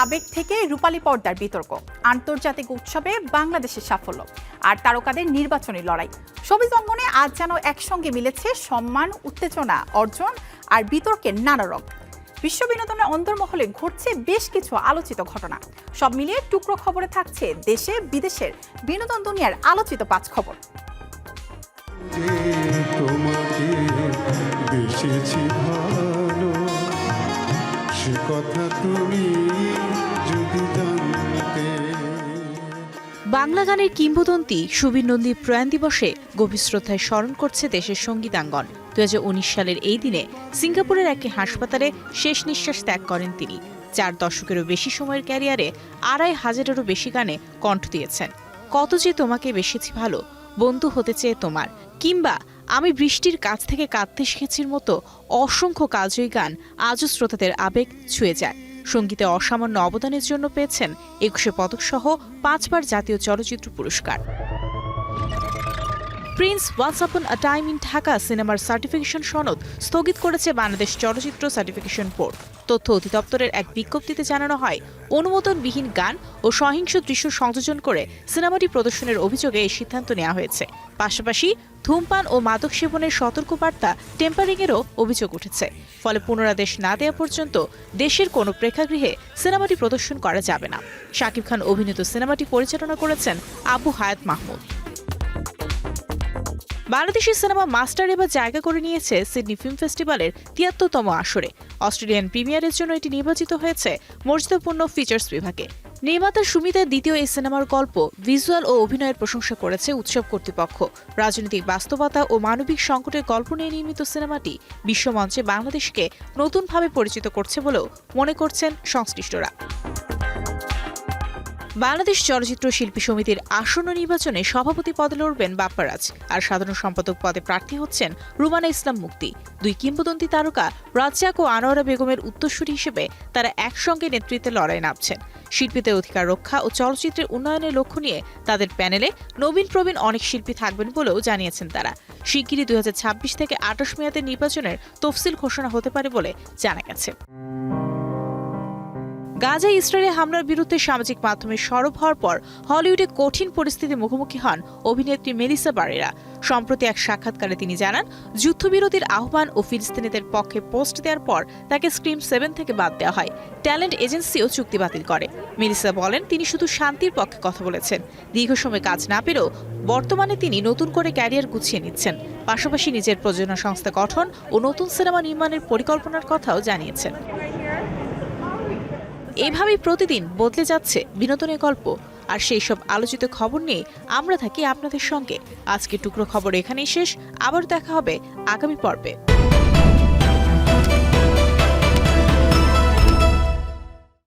আবেগ থেকে রূপালী পর্দার বিতর্ক, আন্তর্জাতিক উৎসবে বাংলাদেশের সাফল্য আর তারকাদের নির্বাচনী লড়াই। শোবিজ অঙ্গনে আজ যেন একসঙ্গে মিলেছে সম্মান, উত্তেজনা, অর্জন আর বিতর্কের নানা রং। বিশ্ব বিনোদনের অন্তর্মহলে ঘটছে বেশ কিছু আলোচিত ঘটনা। সব মিলিয়ে টুকরো খবরে থাকছে দেশে বিদেশের বিনোদন দুনিয়ার আলোচিত 5 খবর। বাংলা গানের কিংবদন্তি সুবীর নন্দীর প্রয়াণ দিবসে গভীর শ্রদ্ধায় স্মরণ করছে দেশের সঙ্গীতাঙ্গন। 2019 সালের এই দিনে সিঙ্গাপুরের একটি হাসপাতালে শেষ নিঃশ্বাস ত্যাগ করেন তিনি। 4 দশকেরও বেশি সময়ের ক্যারিয়ারে 2,500-এরও বেশি গানে কণ্ঠ দিয়েছেন। কত যে তোমাকে বেশিছি ভালো, বন্ধু হতে চেয়ে তোমার, কিংবা আমি বৃষ্টির কাছ থেকে কাঁদতে শিখেছির মতো অসংখ্য কালজয়ী গান আজও শ্রোতাদের আবেগ ছুঁয়ে যায়। সঙ্গীতে অসামান্য অবদানের জন্য পেয়েছেন 21 পদক সহ 5 বার জাতীয় চলচ্চিত্র পুরস্কার। Prince once upon a time in Dhaka সিনেমার সার্টিফিকেশন সনদ স্থগিত করেছে বাংলাদেশ চলচ্চিত্র সার্টিফিকেশন বোর্ড। তথ্য অধিদপ্তরের এক বিজ্ঞপ্তিতে জানানো হয়, অনুমোদনবিহীন গান ও সহিংস দৃশ্য সংযোজন করে সিনেমাটি প্রদর্শনের অভিযোগে এই সিদ্ধান্ত নেওয়া হয়েছে। পাশাপাশি ধূমপান ও মাদক সেবনের সতর্কবার্তা টেম্পারিংয়েরও অভিযোগ উঠেছে। ফলে পুনরাদেশ না দেওয়া পর্যন্ত দেশের কোনো প্রেক্ষাগৃহে সিনেমাটি প্রদর্শন করা যাবে না। শাকিব খান অভিনীত সিনেমাটি পরিচালনা করেছেন আবু হায়াত মাহমুদ। বাংলাদেশি সিনেমা মাস্টার এবার জায়গা করে নিয়েছে সিডনি ফিল্ম ফেস্টিভ্যালের 73তম আসরে। অস্ট্রেলিয়ান প্রিমিয়ারের জন্য এটি নির্বাচিত হয়েছে মর্যাদাপূর্ণ ফিচার্স বিভাগে। নির্মাতা সুমিতের দ্বিতীয় এই সিনেমার গল্প, ভিজুয়াল ও অভিনয়ের প্রশংসা করেছে উৎসব কর্তৃপক্ষ। রাজনৈতিক বাস্তবতা ও মানবিক সংকটের গল্প নিয়ে নির্মিত সিনেমাটি বিশ্বমঞ্চে বাংলাদেশকে নতুনভাবে পরিচিত করছে বলেও মনে করছেন সংশ্লিষ্টরা। বাংলাদেশ চলচ্চিত্র শিল্পী সমিতির আসন্ন নির্বাচনে সভাপতি পদে লড়বেন বাপ্পারাজ, আর সাধারণ সম্পাদক পদে প্রার্থী হচ্ছেন রুমানা ইসলাম মুক্তি। 2 কিংবদন্তি তারকা রাজ্জাক ও আনোয়ারা বেগমের উত্তরসূরি হিসেবে তারা একসঙ্গে নেতৃত্বে লড়াই নামছেন। শিল্পীদের অধিকার রক্ষা ও চলচ্চিত্রের উন্নয়নের লক্ষ্য নিয়ে তাদের প্যানেলে নবীন প্রবীণ অনেক শিল্পী থাকবেন বলেও জানিয়েছেন তারা। শিগগিরই 2026 থেকে 28 মেয়াদের নির্বাচনের তফসিল ঘোষণা হতে পারে বলে জানা গেছে। গাজায় ইসরায়েলি হামলার বিরুদ্ধে সামাজিক মাধ্যমে সরব হওয়ার পর হলিউডে কঠিন পরিস্থিতির মুখোমুখি হন অভিনেত্রী মেলিসা বারেরা। সম্প্রতি এক সাক্ষাৎকারে তিনি জানান, যুদ্ধবিরতির আহ্বান ও ফিলিস্তিনিদের পক্ষে পোস্ট দেওয়ার পর তাকে স্ক্রিম 7 থেকে বাদ দেওয়া হয়। ট্যালেন্ট এজেন্সিও চুক্তি বাতিল করে। মেলিসা বলেন, তিনি শুধু শান্তির পক্ষে কথা বলেছেন। দীর্ঘ সময় কাজ না পেলেও বর্তমানে তিনি নতুন করে ক্যারিয়ার গুছিয়ে নিচ্ছেন। পাশাপাশি নিজের প্রযোজনা সংস্থা গঠন ও নতুন সিনেমা নির্মাণের পরিকল্পনার কথাও জানিয়েছেন। এভাবেই প্রতিদিন বদলে যাচ্ছে বিনোদনের গল্প, আর সেই সব আলোচিত খবর নিয়ে আমরা থাকি আপনাদের সঙ্গে। আজকে টুকরো খবর এখানেই শেষ, আবার দেখা হবে আগামী পর্বে।